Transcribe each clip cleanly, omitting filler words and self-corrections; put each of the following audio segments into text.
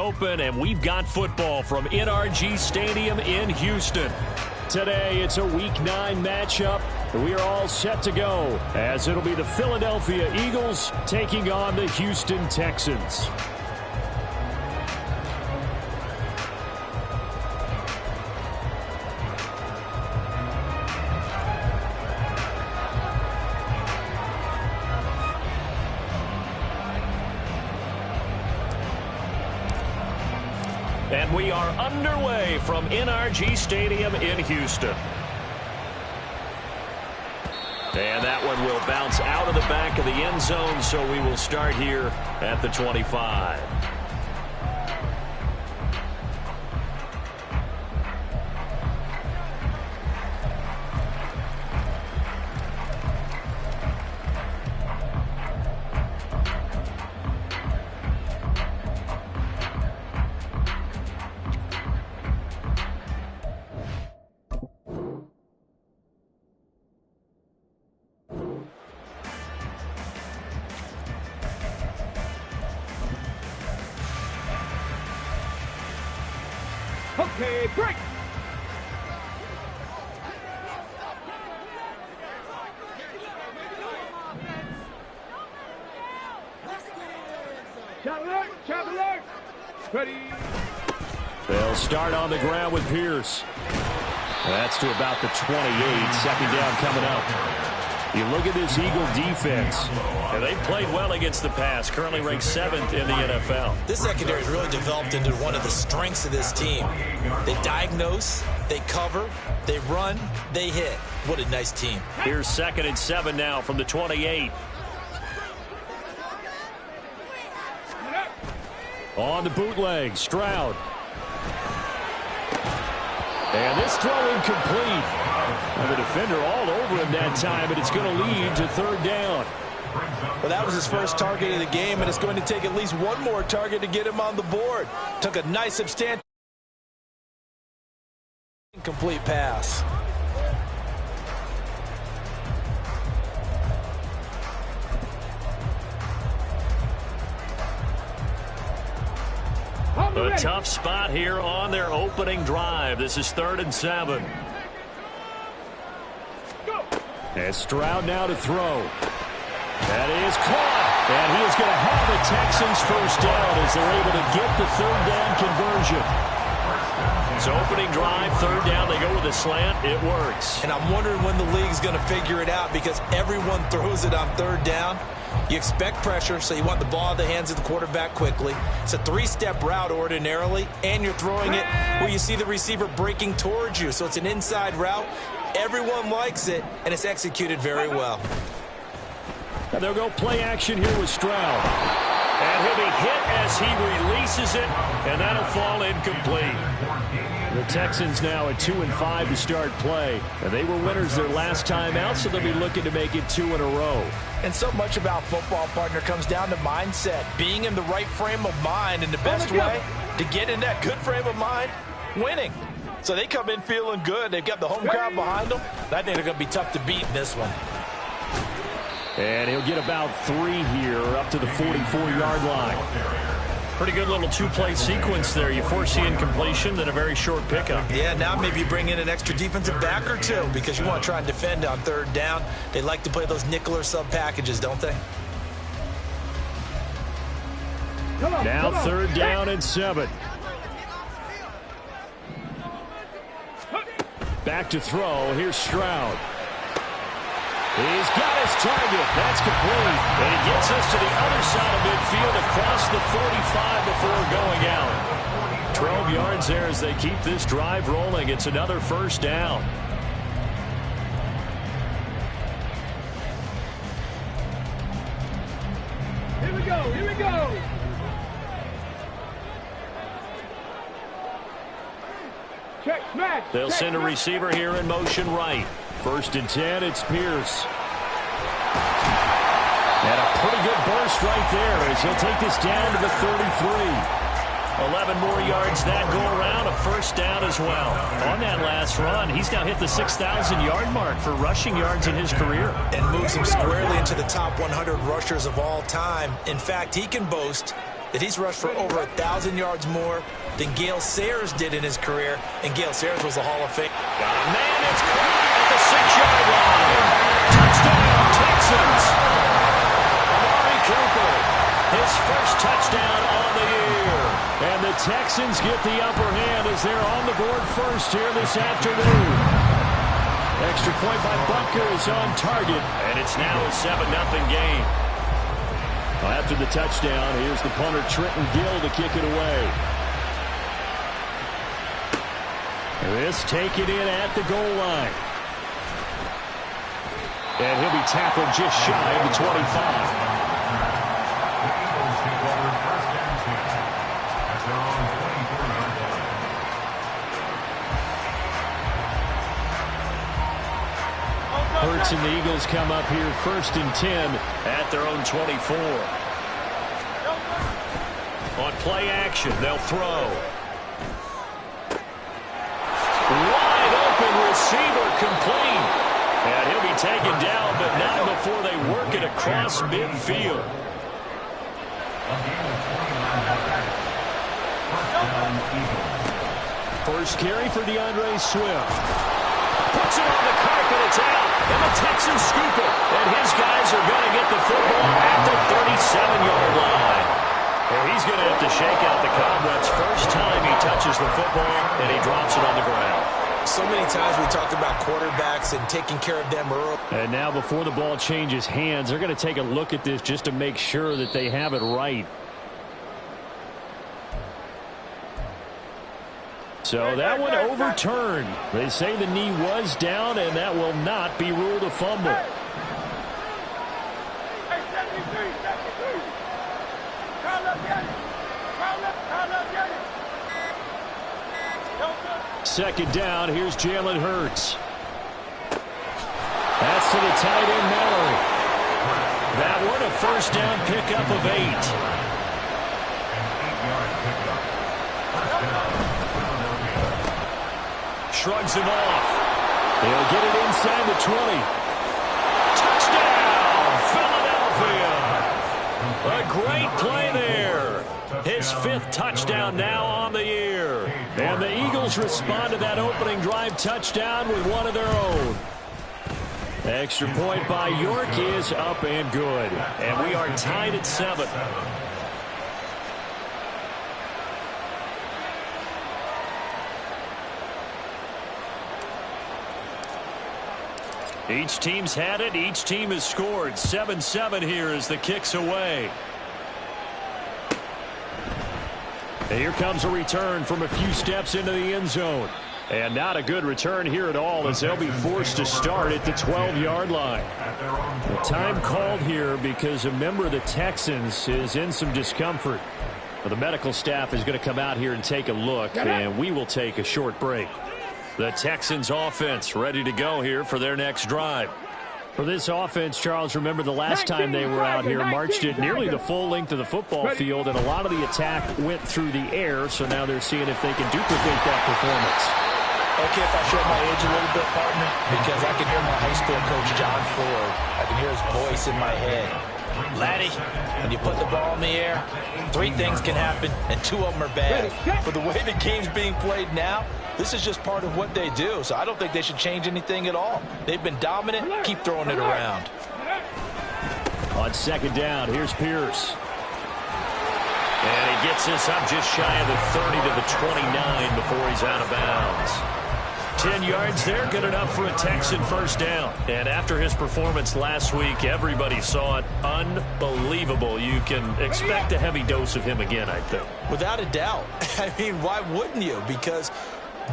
open, and we've got football from NRG Stadium in Houston. Today, it's a Week 9 matchup. We are all set to go, as it'll be the Philadelphia Eagles taking on the Houston Texans. And we are underway from NRG Stadium in Houston. And that one will bounce out of the back of the end zone, so we will start here at the 25. Okay, break. Shot alert. Ready. They'll start on the ground with Pierce. That's to about the 28. Second down coming up. You look at this Eagle defense, and they've played well against the pass, currently ranked 7th in the NFL. This secondary has really developed into one of the strengths of this team. They diagnose, they cover, they run, they hit. What a nice team. Here's 2nd and 7 now from the 28. On the bootleg, Stroud. And this throw incomplete. And the defender all over him that time, but it's going to lead to 3rd down. Well, that was his first target of the game, and it's going to take at least one more target to get him on the board. Took a nice, substantial, incomplete pass. A tough spot here on their opening drive. This is 3rd and 7. And Stroud now to throw. That is caught. And he is going to have the Texans first down as they're able to get the 3rd down conversion. So opening drive, 3rd down, they go with a slant. It works. And I'm wondering when the league's going to figure it out, because everyone throws it on 3rd down. You expect pressure, so you want the ball in the hands of the quarterback quickly. It's a 3-step route ordinarily, and you're throwing it where you see the receiver breaking towards you. So it's an inside route. Everyone likes it, and it's executed very well. And they'll go play action here with Stroud. And he'll be hit as he releases it, and that'll fall incomplete. The Texans now at 2-5 to start play. And they were winners their last time out, so they'll be looking to make it 2 in a row. And so much about football, partner, comes down to mindset. Being in the right frame of mind, and the best way to get in that good frame of mind, winning. So they come in feeling good. They've got the home crowd behind them. I think they're going to be tough to beat in this one. And he'll get about 3 here up to the 44-yard line. Pretty good little 2-play sequence there. You force the incompletion, then a very short pickup. Yeah, now maybe you bring in an extra defensive back or two, because you want to try and defend on 3rd down. They like to play those nickel or sub packages, don't they? Now 3rd down and 7. Back to throw. Here's Stroud. He's got his target. That's complete. And he gets us to the other side of midfield across the 45 before going out. 12 yards there as they keep this drive rolling. It's another 1st down. Here we go. Here we go. Check, smash. They'll send a receiver here in motion right. 1st and 10, it's Pierce. And a pretty good burst right there as he'll take this down to the 33. 11 more yards that go around, a 1st down as well. On that last run, he's now hit the 6,000-yard mark for rushing yards in his career. And moves him squarely into the top 100 rushers of all time. In fact, he can boast that he's rushed for over 1,000 yards more than Gale Sayers did in his career, and Gale Sayers was a Hall of Fame. Man, it's caught at the 6-yard line. Touchdown, Texans. Amari Cooper, his first touchdown on the year. And the Texans get the upper hand as they're on the board first here this afternoon. Extra point by Butker is on target, and it's now a 7-0 game. After the touchdown, here's the punter Trenton Gill to kick it away. This taken in at the goal line. And he'll be tackled just shy of the 25. Hurts and the Eagles come up here 1st and 10 at their own 24. On play action, they'll throw. Wide open receiver complete. And he'll be taken down, but not before they work it across midfield. First carry for DeAndre Swift. Puts it on the carpet, it's out, and the Texans scoop it. And his guys are going to get the football at the 37-yard line. And he's going to have to shake out the cobwebs. First time he touches the football, and he drops it on the ground. So many times we talked about quarterbacks and taking care of them early. And now before the ball changes hands, they're going to take a look at this just to make sure that they have it right. So that one overturned. They say the knee was down, and that will not be ruled a fumble. Second down, here's Jalen Hurts. That's to the tight end, Mallory. That one a first down pickup of 8. Shrugs him off. He'll get it inside the 20. Touchdown, Philadelphia. A great play there. His 5th touchdown now on the year. And the Eagles respond to that opening drive touchdown with one of their own. Extra point by York is up and good. And we are tied at 7. Each team's had it. Each team has scored. 7-7 here as the kick's away. And here comes a return from a few steps into the end zone. And not a good return here at all as they'll be forced to start at the 12-yard line. The time called here because a member of the Texans is in some discomfort. Well, the medical staff is going to come out here and take a look, and we will take a short break. The Texans offense ready to go here for their next drive. For this offense, Charles, remember the last time they were out here, marched it nearly the full length of the football field, and a lot of the attack went through the air, so now they're seeing if they can duplicate that performance. Okay, if I show my age a little bit, partner, because I can hear my high school coach, John Ford. I can hear his voice in my head. Laddie, when you put the ball in the air, 3 things can happen, and 2 of them are bad. But the way the game's being played now, this is just part of what they do, so I don't think they should change anything at all. They've been dominant. Keep throwing it around. On second down, here's Pierce. And he gets this up just shy of the 30 to the 29 before he's out of bounds. 10 yards there, good enough for a Texan first down. And after his performance last week, everybody saw it. Unbelievable. You can expect a heavy dose of him again, I think. Without a doubt. I mean, why wouldn't you? Because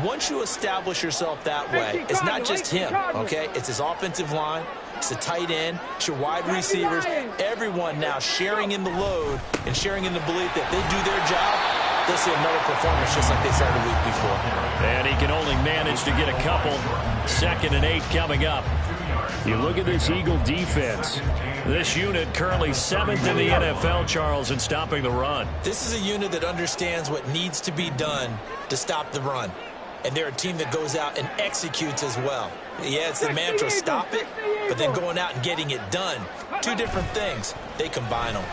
once you establish yourself that way, it's not just him, okay? It's his offensive line, it's the tight end, it's your wide receivers, everyone now sharing in the load and sharing in the belief that they do their job, they'll see another performance just like they saw the week before. And he can only manage to get a couple. 2nd and 8 coming up. You look at this Eagle defense. This unit currently 7th in the NFL, Charles, in stopping the run. This is a unit that understands what needs to be done to stop the run. And they're a team that goes out and executes as well. Yeah, it's the mantra, stop it, but then going out and getting it done. 2 different things. They combine them.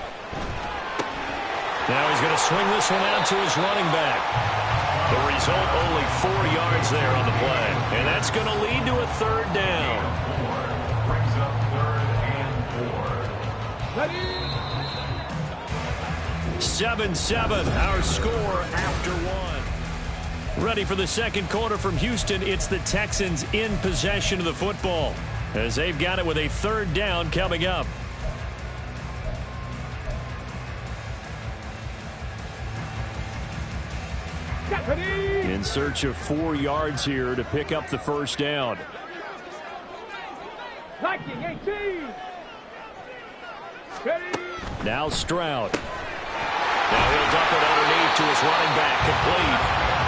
Now he's going to swing this one out to his running back. The result, only 4 yards there on the play. And that's going to lead to a third down. Brings up 3rd and 4. 7-7, our score after 1. Ready for the second quarter from Houston. It's the Texans in possession of the football, as they've got it with a third down coming up. In search of 4 yards here to pick up the first down. Liking 18. Ready. Now Stroud. Now he'll dump it underneath to his running back, complete.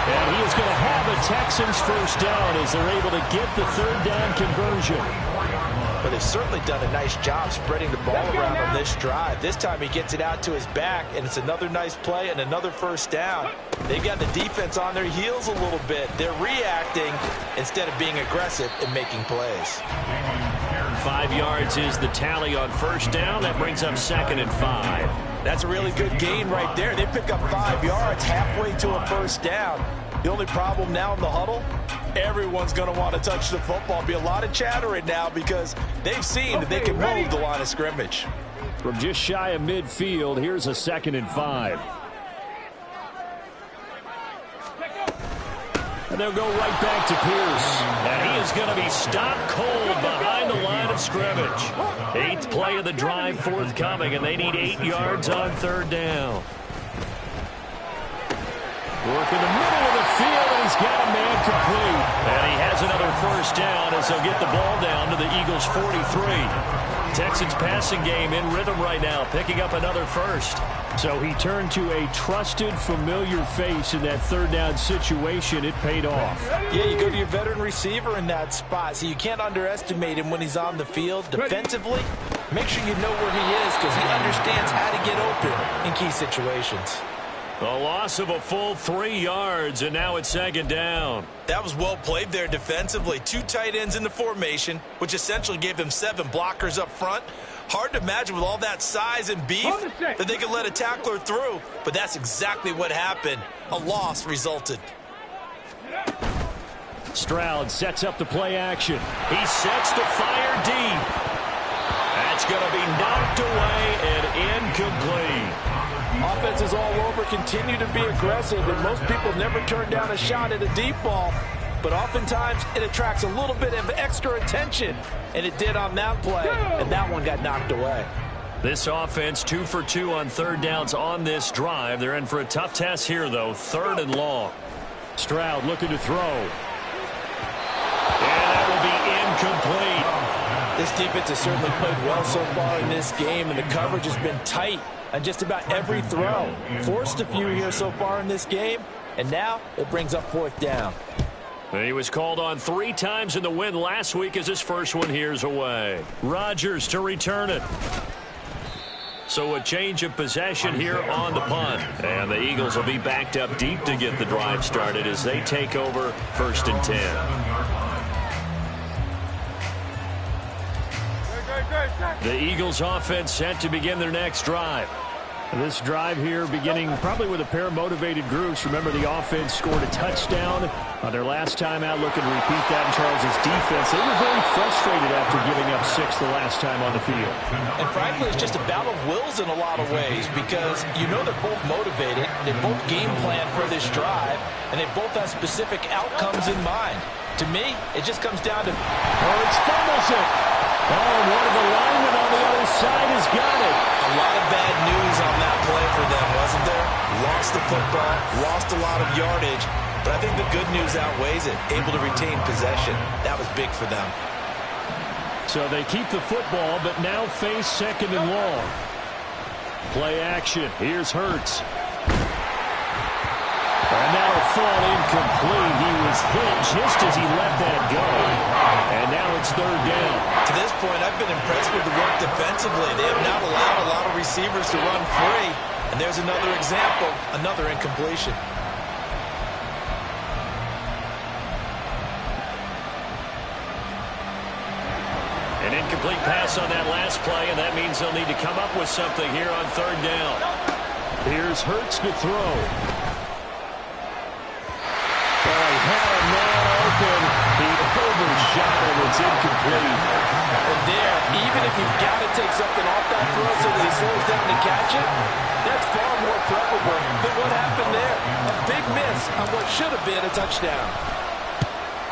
And he is going to have a Texans first down as they're able to get the third down conversion. But they've certainly done a nice job spreading the ball around on this drive. This time he gets it out to his back, and it's another nice play and another first down. They've got the defense on their heels a little bit. They're reacting instead of being aggressive and making plays. 5 yards is the tally on first down. That brings up 2nd and 5. That's a really good gain right there. They pick up 5 yards halfway to a first down. The only problem now in the huddle, everyone's going to want to touch the football. Be a lot of chattering now because they've seen that they can move the line of scrimmage. From just shy of midfield, here's a 2nd and 5. And they'll go right back to Pierce. And he is going to be stopped cold behind the line of scrimmage. 8th play of the drive forthcoming, and they need 8 yards on third down. Work in the middle of the field, and he's got a man complete. And he has another first down as they'll get the ball down to the Eagles' 43. Texans passing game in rhythm right now, picking up another first. So he turned to a trusted, familiar face in that third down situation. It paid off. Yeah, you go to your veteran receiver in that spot, so you can't underestimate him when he's on the field. Defensively, make sure you know where he is because he understands how to get open in key situations. A loss of a full 3 yards, and now it's 2nd down. That was well played there defensively. 2 tight ends in the formation, which essentially gave them 7 blockers up front. Hard to imagine with all that size and beef that they could let a tackler through, but that's exactly what happened. A loss resulted. Stroud sets up the play action. He sets to fire deep. That's going to be knocked away and incomplete. Offenses all over continue to be aggressive, and most people never turn down a shot at a deep ball. But oftentimes it attracts a little bit of extra attention, and it did on that play, and that one got knocked away. This offense 2 for 2 on third downs on this drive. They're in for a tough test here, though. 3rd and long. Stroud looking to throw. And that will be incomplete. This defense has certainly played well so far in this game, and the coverage has been tight on just about every throw. Forced a few here so far in this game, and now it brings up 4th down. He was called on 3 times in the win last week as his first one here's away. Rodgers to return it. So a change of possession here on the punt. And the Eagles will be backed up deep to get the drive started as they take over 1st and 10. The Eagles offense set to begin their next drive. This drive here beginning probably with a pair of motivated groups. Remember, the offense scored a touchdown on their last time out. Looking to repeat that in Charles' defense. They were very frustrated after giving up 6 the last time on the field. And frankly, it's just a battle of wills in a lot of ways because you know they're both motivated. They both game plan for this drive, and they both have specific outcomes in mind. To me, it just comes down to Hurts fumbles it. Oh, one of the linemen on the other side has got it. A lot of bad news on that play for them, wasn't there? Lost the football, lost a lot of yardage, but I think the good news outweighs it. Able to retain possession. That was big for them. So they keep the football, but now face 2nd and long. Play action. Here's Hurts. And that'll fall incomplete. He was hit just as he let that go. And now it's 3rd down. To this point, I've been impressed with the work defensively. They have not allowed a lot of receivers to run free. And there's another example, another incompletion. An incomplete pass on that last play, and that means they'll need to come up with something here on 3rd down. Here's Hurts to throw. Oh, he had a man open. He overshot it. It's incomplete. And there, even if you've got to take something off that throw so that he slows down to catch it, that's far more preferable than what happened there. A big miss on what should have been a touchdown.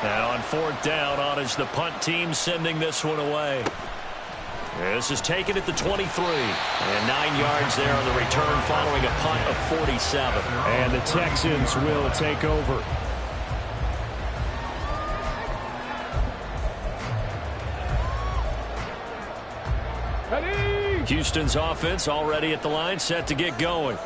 And on fourth down, on is the punt team sending this one away. This is taken at the 23. And 9 yards there on the return following a punt of 47. And the Texans will take over. Houston's offense already at the line, set to get going.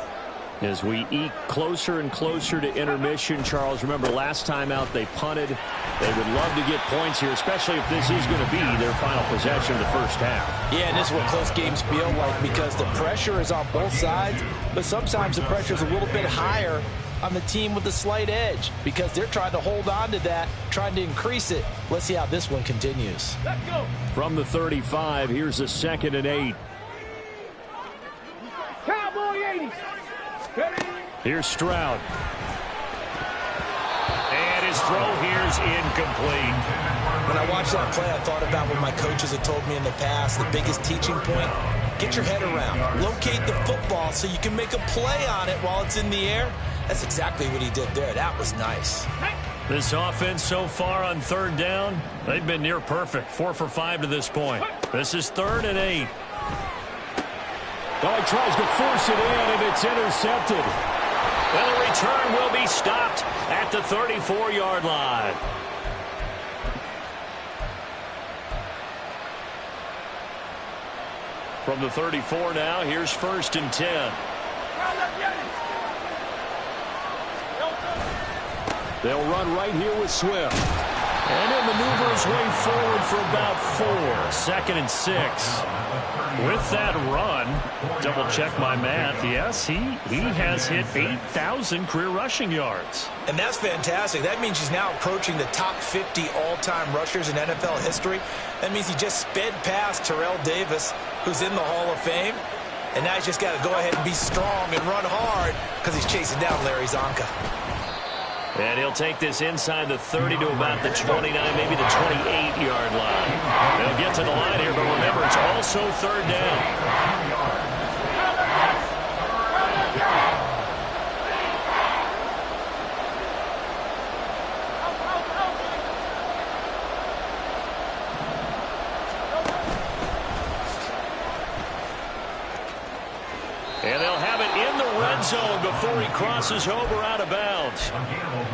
As we eke closer and closer to intermission, Charles, remember last time out they punted. They would love to get points here, especially if this is going to be their final possession of the first half. Yeah, and this is what close games feel like because the pressure is on both sides, but sometimes the pressure is a little bit higher on the team with the slight edge because they're trying to hold on to that, trying to increase it. Let's see how this one continues. Let's go. From the 35, here's a 2nd and 8. Cowboy 80. Ready? Here's Stroud. And his throw here's incomplete. When I watched that play, I thought about what my coaches had told me in the past. The biggest teaching point, get your head around. Locate the football so you can make a play on it while it's in the air. That's exactly what he did there. That was nice. This offense so far on third down, they've been near perfect. 4 for 5 to this point. This is 3rd and 8. Oh, he tries to force it in, and it's intercepted. And the return will be stopped at the 34-yard line. From the 34 now, here's 1st and 10. They'll run right here with Swift. And he'll maneuver his way forward for about 4. 2nd and 6. With that run, double check my math. Yes, he has hit 8,000 career rushing yards. And that's fantastic. That means he's now approaching the top 50 all-time rushers in NFL history. That means he just sped past Terrell Davis, who's in the Hall of Fame. And now he's just got to go ahead and be strong and run hard because he's chasing down Larry Zonka. And he'll take this inside the 30 to about the 29, maybe the 28-yard line. They'll get to the line here, but remember, it's also 3rd down. And they'll have it in the red zone before he crosses over out of bounds.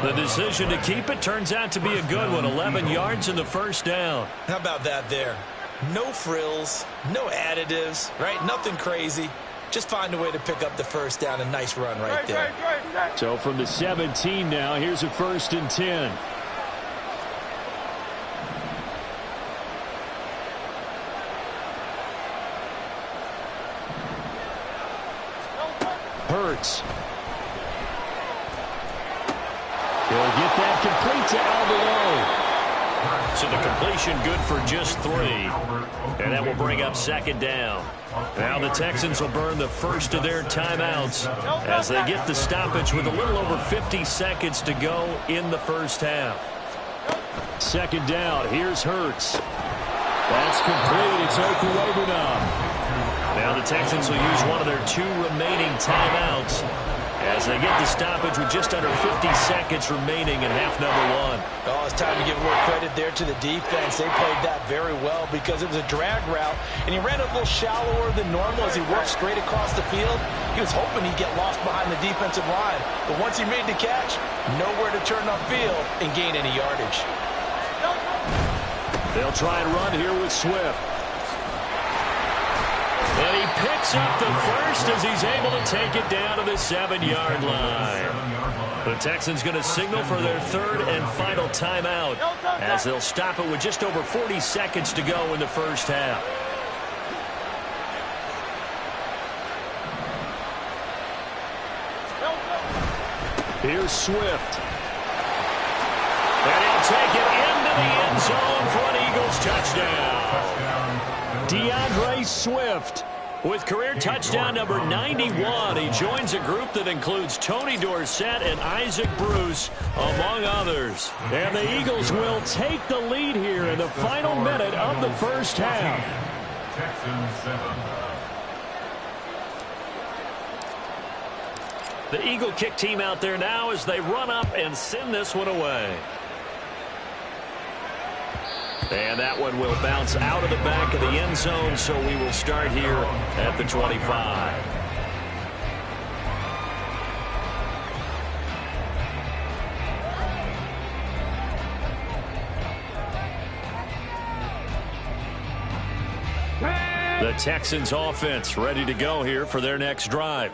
The decision to keep it turns out to be a good one. 11 yards in the 1st down. How about that there? No frills, no additives, right? Nothing crazy. Just find a way to pick up the 1st down. A nice run right there. So from the 17 now, here's a 1st and 10. Hurts. He'll get that complete to Alvarado. So the completion good for just 3. And that will bring up 2nd down. Now the Texans will burn the first of their timeouts as they get the stoppage with a little over 50 seconds to go in the first half. 2nd down. Here's Hurts. That's complete. It's Okwuegbunam now. Now the Texans will use one of their 2 remaining timeouts as they get the stoppage with just under 50 seconds remaining in half number 1. Oh, it's time to give a little credit there to the defense. They played that very well because it was a drag route, and he ran a little shallower than normal as he worked straight across the field. He was hoping he'd get lost behind the defensive line, but once he made the catch, nowhere to turn upfield and gain any yardage. They'll try and run here with Swift. And he picks up the first as he's able to take it down to the 7-yard line. The Texans going to signal for their 3rd and final timeout as they'll stop it with just over 40 seconds to go in the first half. Here's Swift. And he'll take it into the end zone for an Eagles touchdown. DeAndre Swift With career touchdown number 91, he joins a group that includes Tony Dorsett and Isaac Bruce, among others. And the Eagles will take the lead here in the final minute of the first half. The Eagle kick team out there now as they run up and send this one away. And that one will bounce out of the back of the end zone, so we will start here at the 25. The Texans offense ready to go here for their next drive.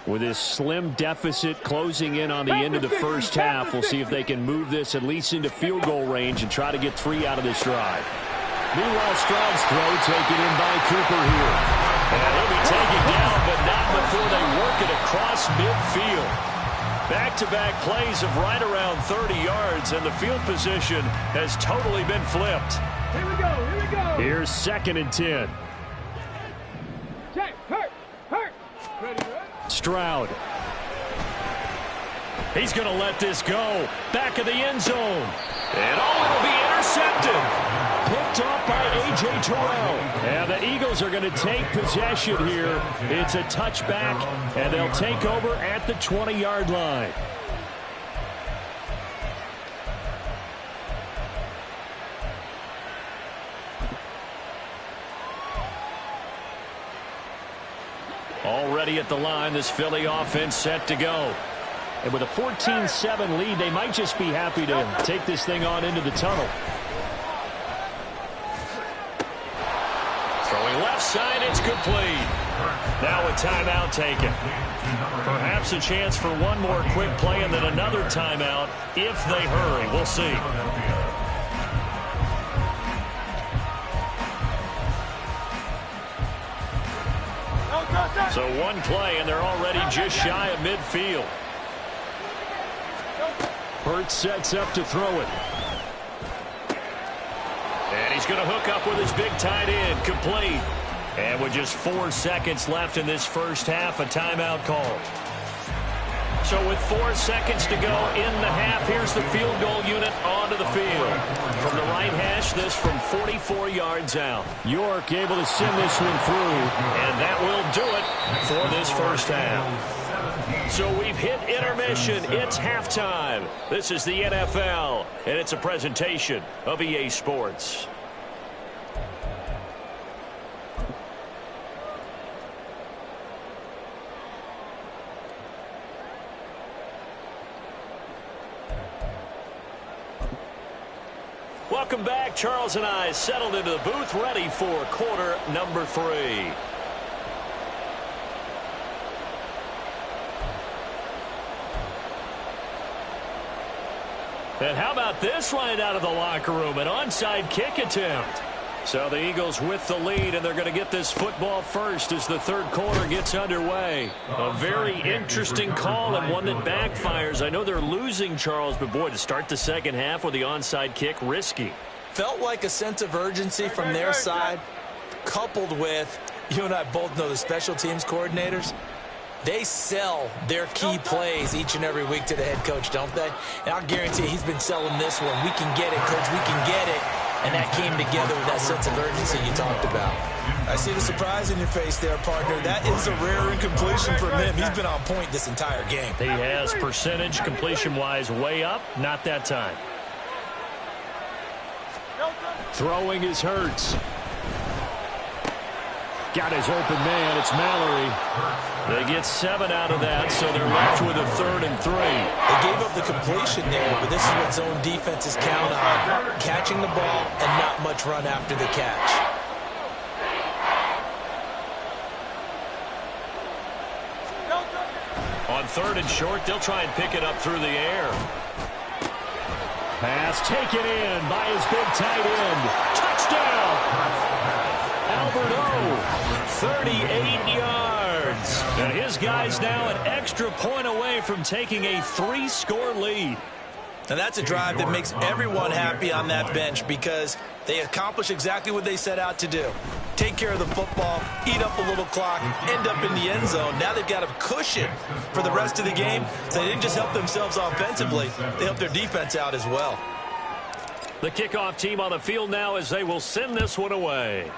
With this slim deficit closing in on the end of the first half, we'll see if they can move this at least into field goal range and try to get 3 out of this drive. Meanwhile, Stroud's throw taken in by Cooper here. And he'll be taken down, but not before they work it across midfield. Back-to-back plays of right around 30 yards, and the field position has totally been flipped. Here we go, here we go. Here's 2nd and 10. Check, hurt. Ready, right? Stroud. He's going to let this go. Back of the end zone. And it'll be intercepted. Picked off by A.J. Terrell. And the Eagles are going to take possession here. It's a touchback, and they'll take over at the 20-yard line. Already at the line, this Philly offense set to go. And with a 14-7 lead, they might just be happy to take this thing on into the tunnel. Throwing left side, it's complete. Now a timeout taken. Perhaps a chance for one more quick play and then another timeout if they hurry. We'll see. So one play, and they're already just shy of midfield. Hurts sets up to throw it. And he's going to hook up with his big tight end, complete. And with just 4 seconds left in this first half, a timeout call. So with 4 seconds to go in the half, here's the field goal unit onto the field. From the right hash, this from 44 yards out. York able to send this one through, and that will do it for this first half. So we've hit intermission. It's halftime. This is the NFL, and it's a presentation of EA Sports. Welcome back. Charles and I settled into the booth, ready for quarter number 3. And how about this right out of the locker room? An onside kick attempt. So the Eagles with the lead, and they're going to get this football first as the third quarter gets underway. A very interesting call and one that backfires. I know they're losing, Charles, but boy, to start the second half with the onside kick, risky. Felt like a sense of urgency from their side, coupled with, you and I both know the special teams coordinators. They sell their key plays each and every week to the head coach, don't they? And I'll guarantee you he's been selling this one. We can get it, coach, we can get it. And that came together with that sense of urgency you talked about. I see the surprise in your face there, partner. That is a rare incompletion from him. He's been on point this entire game. He has percentage completion-wise way up. Not that time. Throwing is Hurts. Got his open man. It's Mallory. They get 7 out of that, so they're left with a 3rd and 3. They gave up the completion there, but this is what zone defenses count on. Catching the ball and not much run after the catch. On 3rd and short, they'll try and pick it up through the air. Pass taken in by his big tight end. Touchdown! Albert O, 38 yards. And his guy's now an extra point away from taking a 3-score lead. And that's a drive that makes everyone happy on that bench because they accomplish exactly what they set out to do. Take care of the football, eat up a little clock, end up in the end zone. Now they've got a cushion for the rest of the game. So they didn't just help themselves offensively, they helped their defense out as well. The kickoff team on the field now as they will send this one away.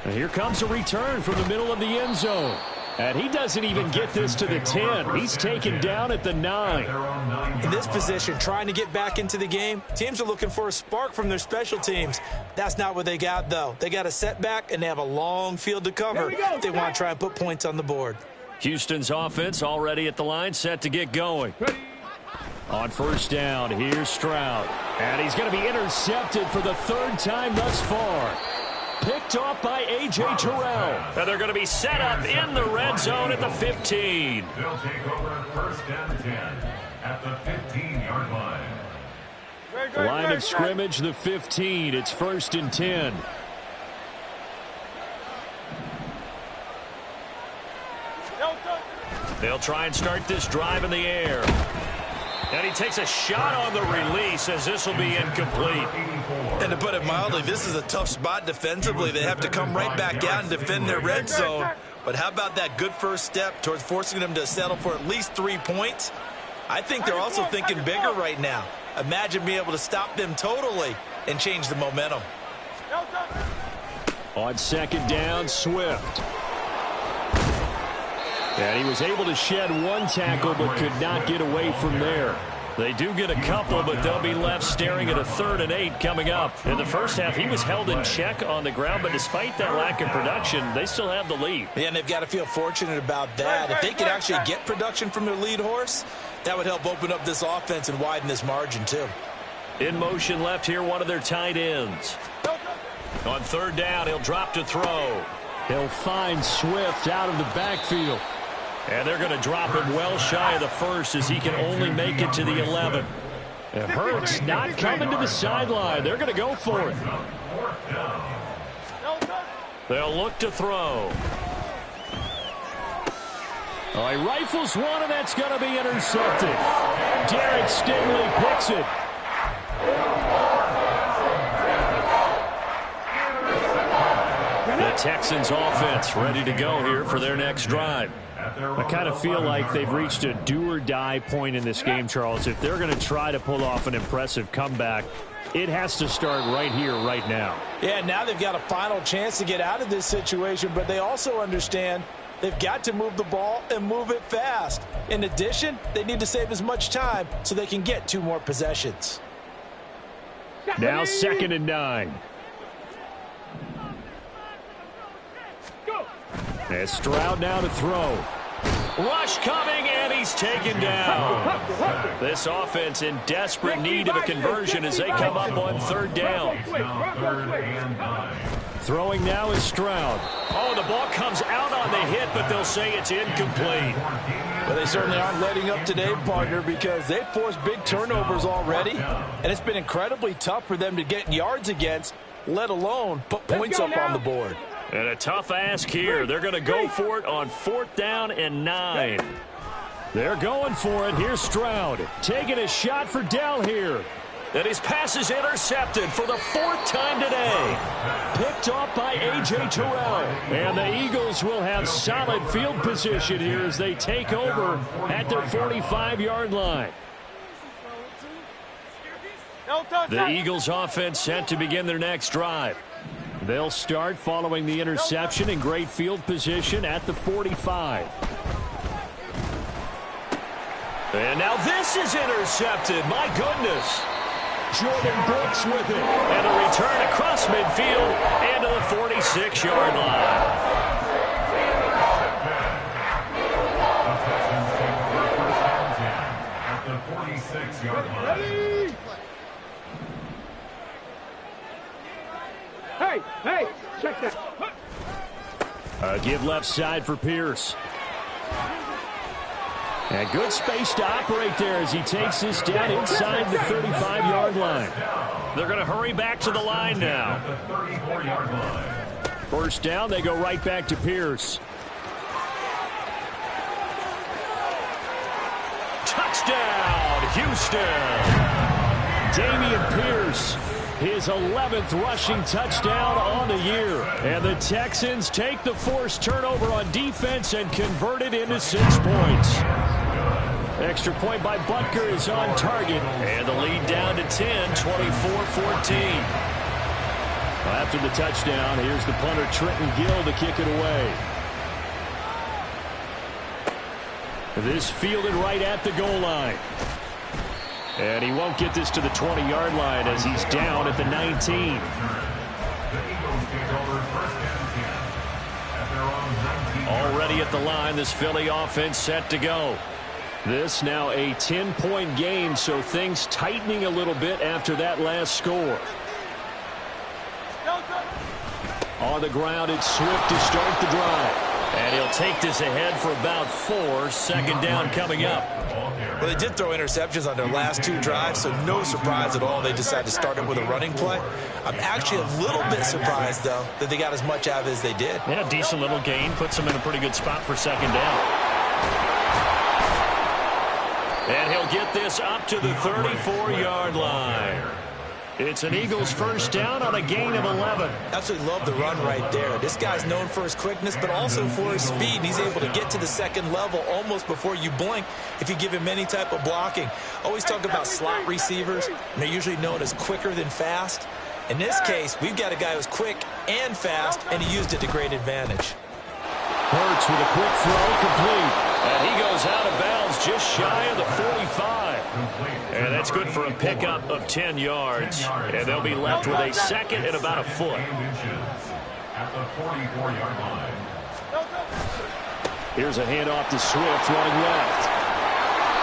And here comes a return from the middle of the end zone. And he doesn't even get this to the 10. He's taken down at the 9. In this position, trying to get back into the game, teams are looking for a spark from their special teams. That's not what they got, though. They got a setback, and they have a long field to cover if they want to try and put points on the board. Houston's offense already at the line, set to get going. On first down, here's Stroud. And he's going to be intercepted for the third time thus far. Picked off by A.J. Terrell. And they're going to be set up in the red zone at the 15. They'll take over first down 10 at the 15-yard line. Line of scrimmage, the 15. It's first and 10. They'll try and start this drive in the air. And he takes a shot on the release as this will be incomplete. And to put it mildly, this is a tough spot defensively. They have to come right back out and defend their red zone. But how about that good first step towards forcing them to settle for at least 3 points? I think they're also thinking bigger right now. Imagine being able to stop them totally and change the momentum. On second down, Swift. And he was able to shed one tackle but could not get away from there. They do get a couple, but they'll be left staring at a 3rd and 8 coming up. In the first half, he was held in check on the ground, but despite that lack of production, they still have the lead. Yeah, and they've got to feel fortunate about that. If they could actually get production from their lead horse, that would help open up this offense and widen this margin too. In motion left here, one of their tight ends. On third down, he'll drop to throw. He'll find Swift out of the backfield. And they're going to drop him well shy of the first as he can only make it to the 11. And Hurts not coming to the sideline. They're going to go for it. They'll look to throw. Oh, he rifles one, and that's going to be intercepted. Derek Stingley picks it. The Texans offense ready to go here for their next drive. I kind of feel like they've reached a do-or-die point in this game, Charles. If they're going to try to pull off an impressive comeback, it has to start right here, right now. Yeah, now they've got a final chance to get out of this situation, but they also understand they've got to move the ball and move it fast. In addition, they need to save as much time so they can get 2 more possessions. Now 2nd and 9. And Stroud now to throw. Rush coming, and he's taken down. This offense in desperate need of a conversion as they come up on 3rd down. Throwing now is Stroud. Oh, the ball comes out on the hit, but they'll say it's incomplete. Well, they certainly aren't letting up today, partner, because they've forced big turnovers already, and it's been incredibly tough for them to get yards against, let alone put points up on the board. And a tough ask here. They're going to go for it on 4th down and 9. They're going for it. Here's Stroud taking a shot for Dell here. And his pass is intercepted for the 4th time today. Picked off by A.J. Terrell. And the Eagles will have solid field position here as they take over at their 45-yard line. The Eagles offense set to begin their next drive. They'll start following the interception in great field position at the 45. And now this is intercepted. My goodness. Jordan Brooks with it. And a return across midfield and to the 46-yard line. At the 46-yard line. Hey, check that. Give left side for Pierce. And good space to operate there as he takes this down inside the 35-yard line. They're going to hurry back to the line now. First down, they go right back to Pierce. Touchdown, Houston. Dameon Pierce, his 11th rushing touchdown on the year. And the Texans take the forced turnover on defense and convert it into 6 points. Extra point by Butker is on target. And the lead down to 10, 24-14. After the touchdown, here's the punter Trenton Gill to kick it away. This fielded right at the goal line. And he won't get this to the 20-yard line as he's down at the 19. Already at the line, this Philly offense set to go. This now a 10-point game, so things tightening a little bit after that last score. On the ground, it's Swift to start the drive. And he'll take this ahead for about 4. Second down coming up. Well, they did throw interceptions on their last 2 drives, so no surprise at all they decided to start it with a running play. I'm actually a little bit surprised, though, that they got as much out of it as they did. Yeah, decent little gain. Puts them in a pretty good spot for second down. And he'll get this up to the 34-yard line. It's an Eagles first down on a gain of 11. Absolutely love the run right there. This guy's known for his quickness, but also for his speed. And he's able to get to the second level almost before you blink if you give him any type of blocking. Always talk about slot receivers, and they're usually known as quicker than fast. In this case, we've got a guy who's quick and fast, and he used it to great advantage. Hurts with a quick throw, complete. And he goes out of bounds just shy of the 45. And that's good for a pickup of 10 yards. And they'll be left with a second and about a foot. At the 44-yard line. Here's a handoff to Swift running left.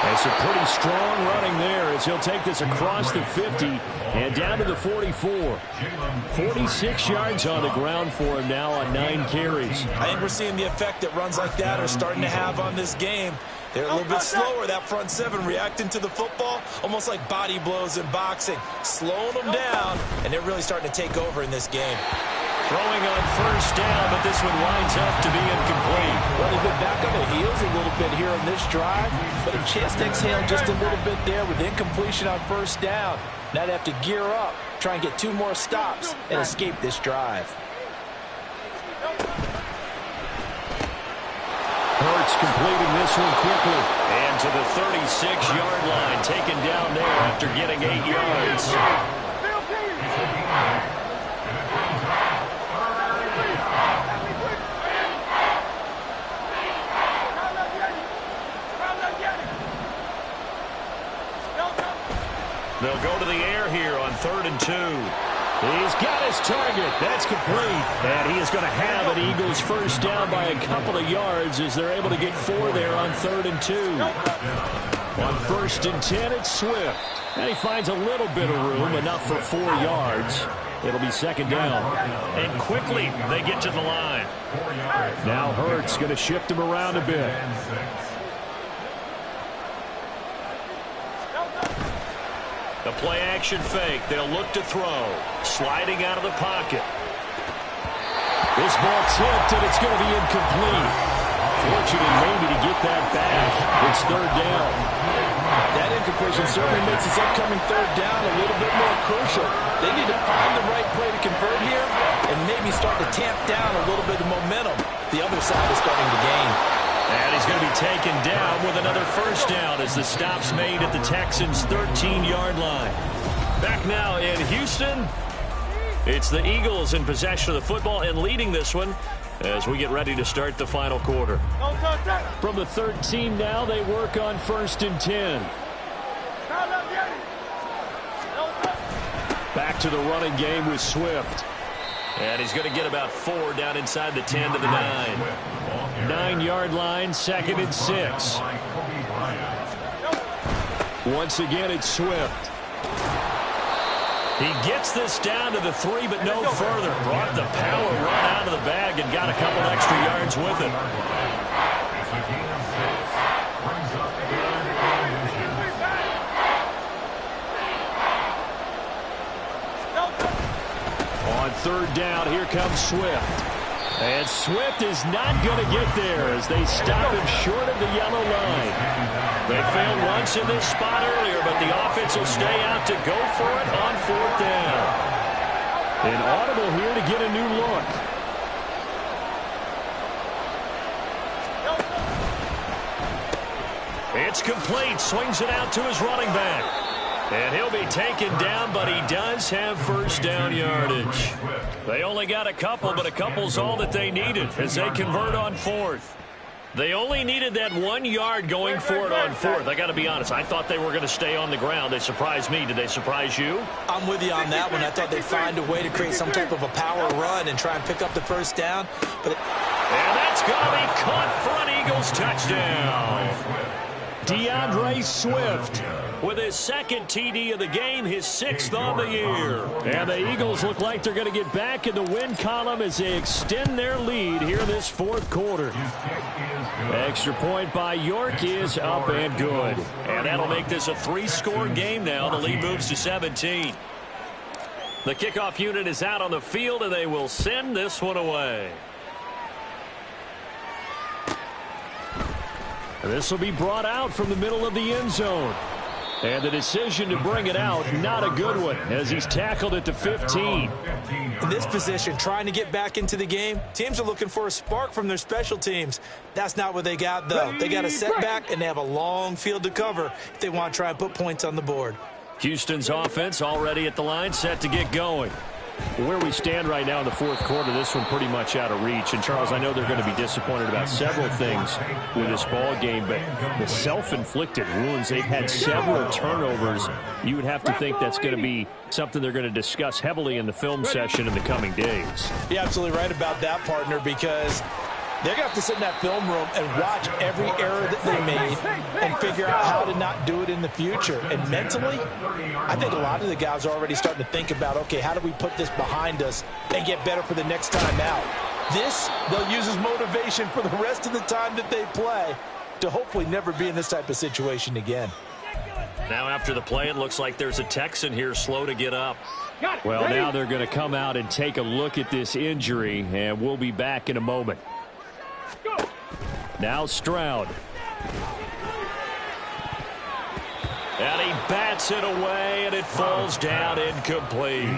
And some pretty strong running there as he'll take this across the 50 and down to the 44. 46 yards on the ground for him now on 9 carries. I think we're seeing the effect that runs like that are starting to have on this game. They're a little bit slower, that front 7, reacting to the football, almost like body blows in boxing, slowing them down, and they're really starting to take over in this game. Throwing on first down, but this one winds up to be incomplete. Well, they've been back on their heels a little bit here on this drive, but a chance to exhale just a little bit there with incompletion on first down. Now they have to gear up, try and get 2 more stops, and escape this drive. Hurts completing this one quickly. And to the 36-yard line, taken down there after getting 8 yards. They'll go to the air here on 3rd and 2. He's got his target. That's complete. And he is going to have an Eagles first down by a couple of yards as they're able to get 4 there on 3rd and 2. On 1st and 10, it's Swift. And he finds a little bit of room, enough for 4 yards. It'll be second down. And quickly, they get to the line. Now Hurts going to shift him around a bit. The play-action fake. They'll look to throw. Sliding out of the pocket. This ball tipped, and it's going to be incomplete. Fortunate maybe to get that back. It's 3rd down. That incompletion certainly makes this upcoming 3rd down a little bit more crucial. They need to find the right play to convert here and maybe start to tamp down a little bit of momentum. The other side is starting to gain. And he's going to be taken down with another first down as the stop's made at the Texans' 13-yard line. Back now in Houston, it's the Eagles in possession of the football and leading this one as we get ready to start the final quarter. From the 13 now, they work on 1st and 10. Back to the running game with Swift. And he's going to get about 4 down inside the 10 to the 9. 9-yard line, 2nd and 6. Once again, it's Swift. He gets this down to the 3, but no further. Brought the power run out of the bag and got a couple extra yards with it. On 3rd down, here comes Swift. And Swift is not going to get there as they stop him short of the yellow line. They failed once in this spot earlier, but the offense will stay out to go for it on 4th down. An audible here to get a new look. It's complete. Swings it out to his running back. And he'll be taken down, but he does have first down yardage. They only got a couple, but a couple's all that they needed as they convert on 4th. They only needed that 1 yard going for it on 4th. I got to be honest, I thought they were going to stay on the ground. They surprised me. Did they surprise you? I'm with you on that one. I thought they'd find a way to create some type of a power run and try and pick up the first down. And that's going to be caught for an Eagles touchdown. DeAndre Swift with his 2nd TD of the game, his 6th on the year. And the Eagles look like they're going to get back in the win column as they extend their lead here in this 4th quarter. Extra point by York is up and good. And that'll make this a 3-score game now. The lead moves to 17. The kickoff unit is out on the field, and they will send this one away. This will be brought out from the middle of the end zone. And the decision to bring it out, not a good one, as he's tackled at the 15. In this position, trying to get back into the game, teams are looking for a spark from their special teams. That's not what they got, though. They got a setback, and they have a long field to cover if they want to try and put points on the board. Houston's offense already at the line, set to get going. Where we stand right now in the 4th quarter, this one pretty much out of reach. And, Charles, I know they're going to be disappointed about several things with this ball game, but the self-inflicted wounds, they've had several turnovers. You would have to think that's going to be something they're going to discuss heavily in the film session in the coming days. You're absolutely right about that, partner, because they're going to have to sit in that film room and watch every error that they made and figure out how to not do it in the future. And mentally, I think a lot of the guys are already starting to think about, okay, how do we put this behind us and get better for the next time out? This, they'll use as motivation for the rest of the time that they play to hopefully never be in this type of situation again. Now after the play, it looks like there's a Texan here slow to get up. Well, now they're going to come out and take a look at this injury, and we'll be back in a moment. Now Stroud. And he bats it away, and it falls down incomplete.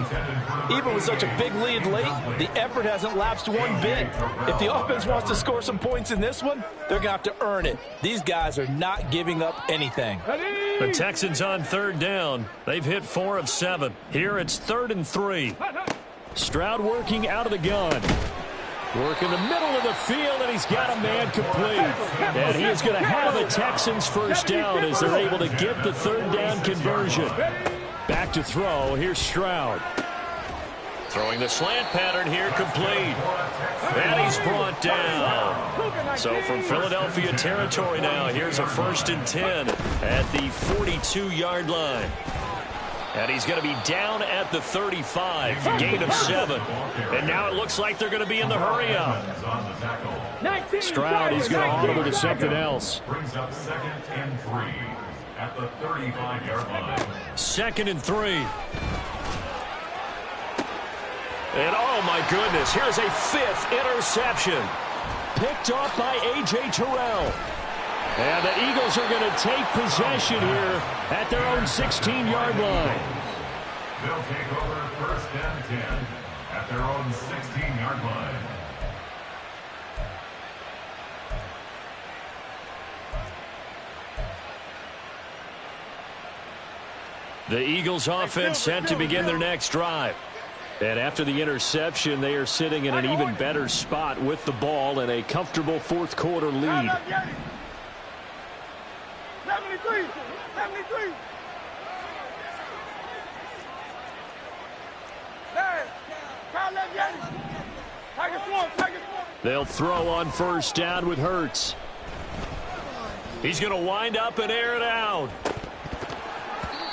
Even with such a big lead late, the effort hasn't lapsed one bit. If the offense wants to score some points in this one, they're going to have to earn it. These guys are not giving up anything. The Texans on 3rd down. They've hit 4 of 7. Here it's 3rd and 3. Stroud working out of the gun. Work in the middle of the field, and he's got a man complete. And he is going to have the Texans first down as they're able to get the 3rd down conversion. Back to throw. Here's Stroud. Throwing the slant pattern here, complete. And he's brought down. So from Philadelphia territory now, here's a 1st and 10 at the 42-yard line. And he's going to be down at the 35, gain of 7. And now it looks like they're going to be in the hurry-up. Stroud, he's going to audible to something else. Brings up 2nd and 3 at the 35-yard line. 2nd and 3. And oh my goodness, here's a 5th interception. Picked off by A.J. Terrell. And the Eagles are going to take possession here at their own 16-yard line. They'll take over 1st and 10 at their own 16-yard line. The Eagles offense set to begin their next drive. And after the interception, they are sitting in an even better spot with the ball and a comfortable 4th quarter lead. 73. They'll throw on 1st down with Hurts. He's going to wind up and air it out.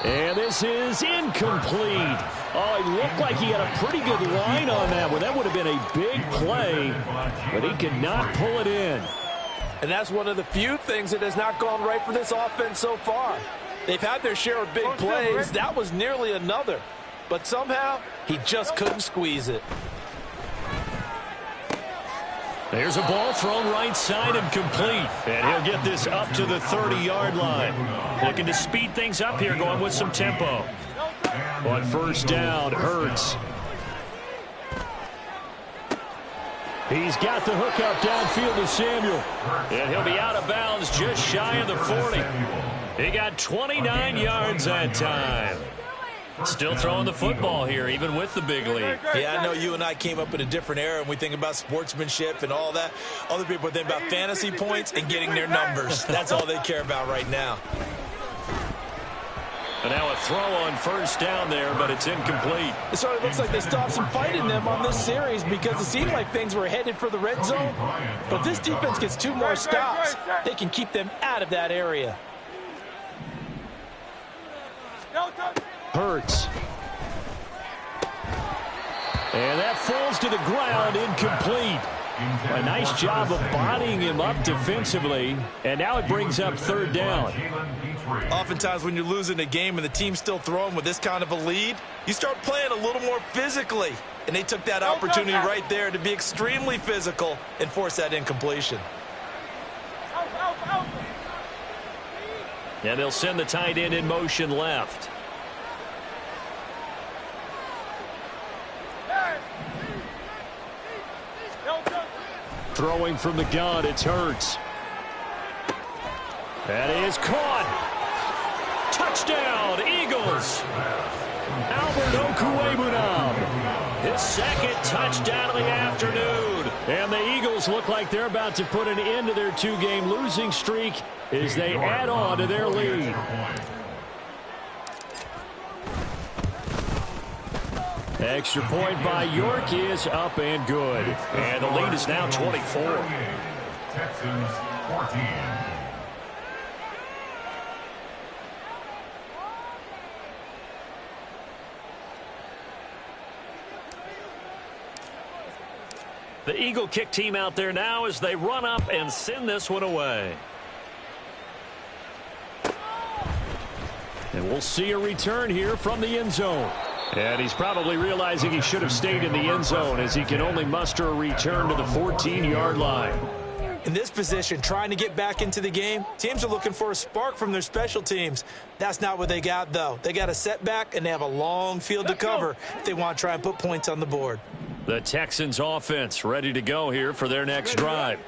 And this is incomplete. Oh, it looked like he had a pretty good line on that one. That would have been a big play, but he could not pull it in. And that's one of the few things that has not gone right for this offense so far. They've had their share of big plays. That was nearly another. But somehow, he just couldn't squeeze it. There's a ball thrown right side and complete. And he'll get this up to the 30-yard line. Looking to speed things up here, going with some tempo. On first down, Hurts. He's got the hook up downfield to Samuel. And he'll be out of bounds just shy of the 40. He got 29 yards that time. Still throwing the football here, even with the big lead. Yeah, I know you and I came up in a different era, and we think about sportsmanship and all that. Other people think about fantasy points and getting their numbers. That's all they care about right now. And now a throw on first down there, but it's incomplete. It sort of looks like they stopped some fighting them on this series because it seemed like things were headed for the red zone. But this defense gets 2 more stops. They can keep them out of that area. Hurts. And that falls to the ground, incomplete. A nice job of bodying him up defensively, and now it brings up third down. Oftentimes when you're losing a game and the team's still throwing with this kind of a lead, you start playing a little more physically. And they took that opportunity right there to be extremely physical and force that incompletion. And they'll send the tight end in motion left. Throwing from the gun, it's Hurts. That is caught. Touchdown, Eagles. Albert Okwuegbunam. His second touchdown of the afternoon. And the Eagles look like they're about to put an end to their 2-game losing streak as they add on to their lead. Extra point by York is up and good. And the lead is now 24. Texans 14. The Eagle kick team out there now as they run up and send this one away. And we'll see a return here from the end zone. And he's probably realizing he should have stayed in the end zone as he can only muster a return to the 14-yard line. In this position, trying to get back into the game, teams are looking for a spark from their special teams. That's not what they got, though. They got a setback, and they have a long field to cover if they want to try and put points on the board. The Texans offense ready to go here for their next drive.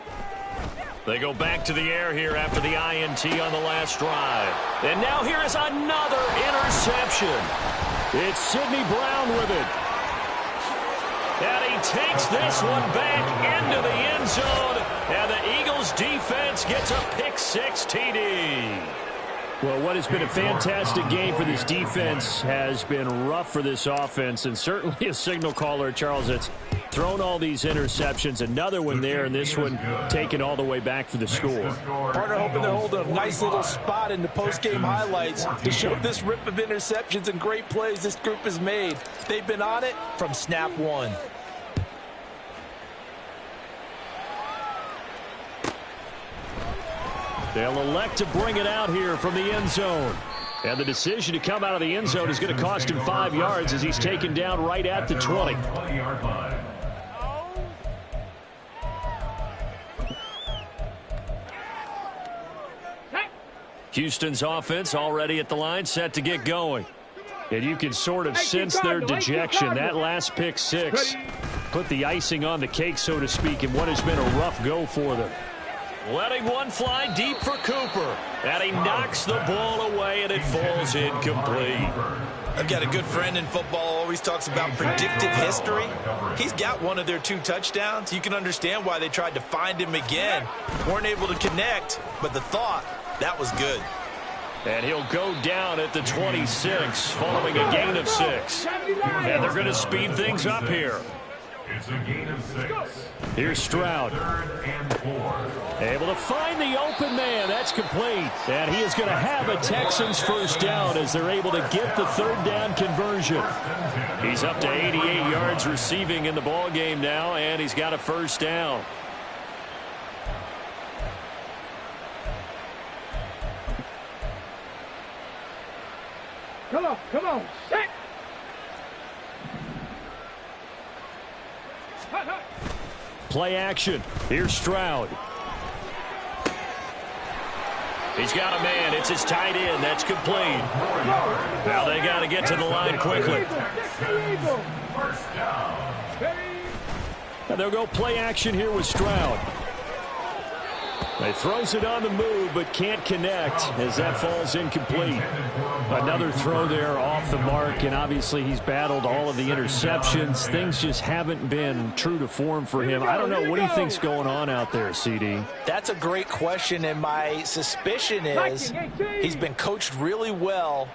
They go back to the air here after the INT on the last drive. And now here is another interception. It's Sidney Brown with it. And he takes this one back into the end zone. And the Eagles defense gets a pick-6 TD. Well, what has been a fantastic game for this defense has been rough for this offense, and certainly a signal caller, Charles, that's thrown all these interceptions. Another one there, and this one taken all the way back for the score. Partner hoping to hold a nice little spot in the post-game highlights to show this rip of interceptions and great plays this group has made. They've been on it from snap one. They'll elect to bring it out here from the end zone. And the decision to come out of the end zone is going to cost him 5 yards as he's taken down right at the 20. 20-yard line. Houston's offense already at the line, set to get going. And you can sort of sense their dejection. That last pick-6 put the icing on the cake, so to speak, in what has been a rough go for them. Letting one fly deep for Cooper. And he knocks the ball away, and it falls incomplete. I've got a good friend in football, always talks about predictive history. He's got one of their 2 touchdowns. You can understand why they tried to find him again. Weren't able to connect, but the thought, that was good. And he'll go down at the 26 following a gain of 6. And they're going to speed things up here. It's a gain of 6. Here's Stroud. 3rd and 4. Able to find the open man. That's complete. And he is going to have a Texans first down as they're able to get the 3rd down conversion. He's up to 88 yards receiving in the ball game now, and he's got a first down. Come on, set. play action. Here's Stroud. He's got a man. It's his tight end. That's complete. Now they got to get to the line quickly. And they'll go play action here with Stroud. He throws it on the move, but can't connect as that falls incomplete. Another throw there off the mark, and obviously he's battled all of the interceptions. Things just haven't been true to form for him. I don't know. What do you think's going on out there, CD? That's a great question, and my suspicion is he's been coached really well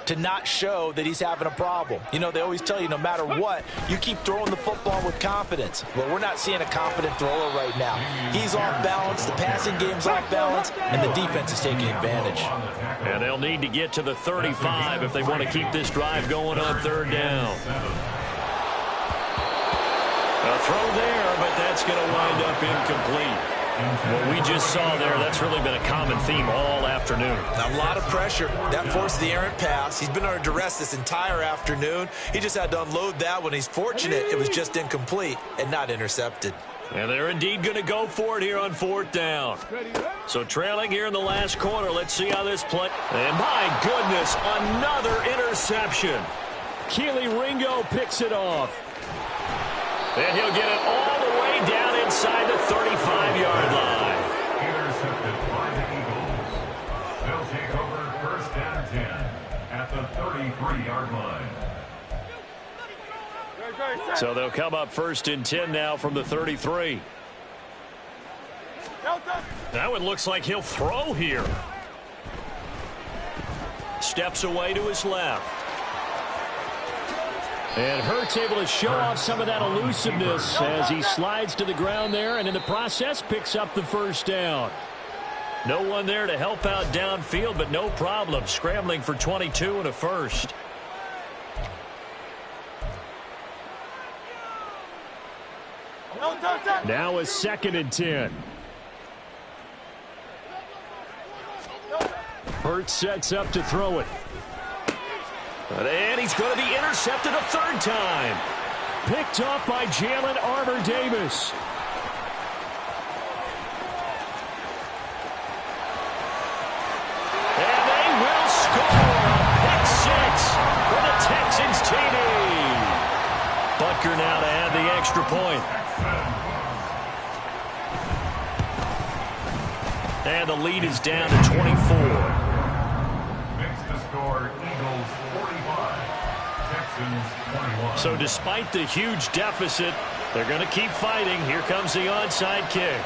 to not show that he's having a problem. You know, they always tell you no matter what, you keep throwing the football with confidence. Well, we're not seeing a confident thrower right now. He's off balance, the passing game's off balance, and the defense is taking advantage. And they'll need to get to the 35 if they want to keep this drive going on third down. A throw there, but that's going to wind up incomplete. What we just saw there, that's really been a common theme all afternoon. A lot of pressure. That forced the errant pass. He's been under duress this entire afternoon. He just had to unload that one. He's fortunate it was just incomplete and not intercepted. And they're indeed going to go for it here on fourth down. So trailing here in the last quarter. Let's see how this plays. And my goodness, another interception. Keely Ringo picks it off. And he'll get it all the way down inside the 35-yard line. Intercepted by the Eagles. They'll take over first and 10 at the 33-yard line. So they'll come up first and 10 now from the 33. Now it looks like he'll throw here. Steps away to his left. And Hurts able to show off some of that elusiveness as he slides to the ground there, and in the process picks up the first down. No one there to help out downfield, but no problem. Scrambling for 22 and a first. Now a second and 10. Hurts sets up to throw it. And he's going to be intercepted a third time. Picked off by Jalen Armour-Davis. And they will score a pick six for the Texans TD. Butker now to add the extra point. And the lead is down to 24. Makes the score Eagles 45, Texans 21. So despite the huge deficit, they're going to keep fighting. Here comes the onside kick.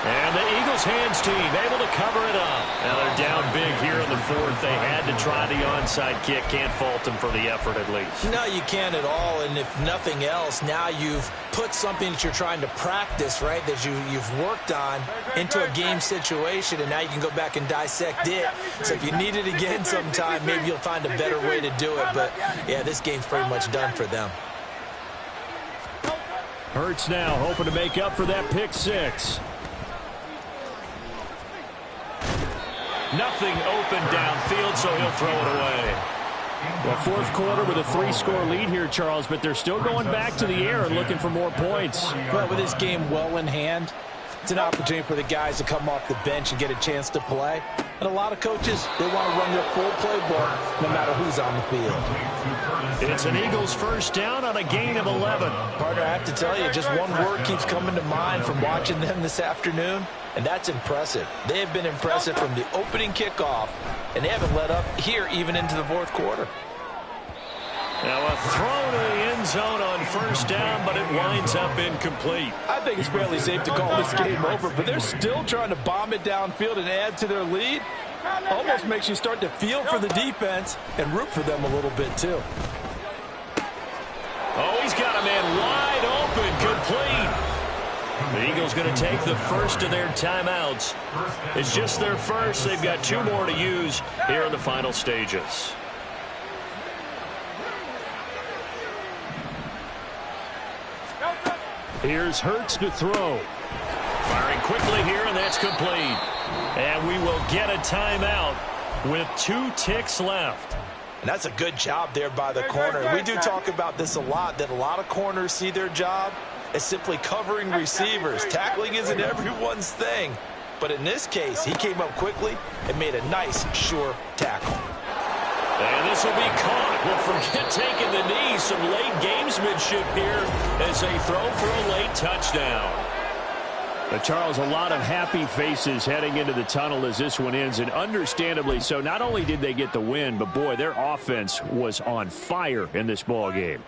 And the Eagles hands team able to cover it up. Now they're down big here in the fourth. They had to try the onside kick. Can't fault them for the effort at least. No, you can't at all. And if nothing else, now you've put something that you're trying to practice, right, that you've worked on into a game situation, and now you can go back and dissect it. So if you need it again sometime, maybe you'll find a better way to do it. But, yeah, this game's pretty much done for them. Hurts now hoping to make up for that pick six. Nothing open downfield, so he'll throw it away. Well, fourth quarter with a 3-score lead here, Charles, but they're still going back to the air and looking for more points. Well, with this game well in hand, it's an opportunity for the guys to come off the bench and get a chance to play. And a lot of coaches, they want to run their full playbook no matter who's on the field. It's an Eagles first down on a gain of 11. Partner, I have to tell you, just one word keeps coming to mind from watching them this afternoon, and that's impressive. They have been impressive from the opening kickoff, and they haven't let up here even into the fourth quarter. Now a throw to the end zone on first down, but it winds up incomplete. I think it's fairly safe to call this game over, but they're still trying to bomb it downfield and add to their lead. Almost makes you start to feel for the defense and root for them a little bit too. Oh, he's got a man wide open, complete. The Eagles going to take the first of their timeouts. It's just their first. They've got 2 more to use here in the final stages. Here's Hurts to throw. Firing quickly here, and that's complete. And we will get a timeout with 2 ticks left. And that's a good job there by the corner. We do talk about this a lot, that a lot of corners see their job as simply covering receivers. Tackling isn't everyone's thing. But in this case, he came up quickly and made a nice, sure tackle. And this will be caught. Well, forget taking the knee. Some late gamesmanship here as they throw for a late touchdown. But Charles, a lot of happy faces heading into the tunnel as this one ends, and understandably so. Not only did they get the win, but boy, their offense was on fire in this ball game.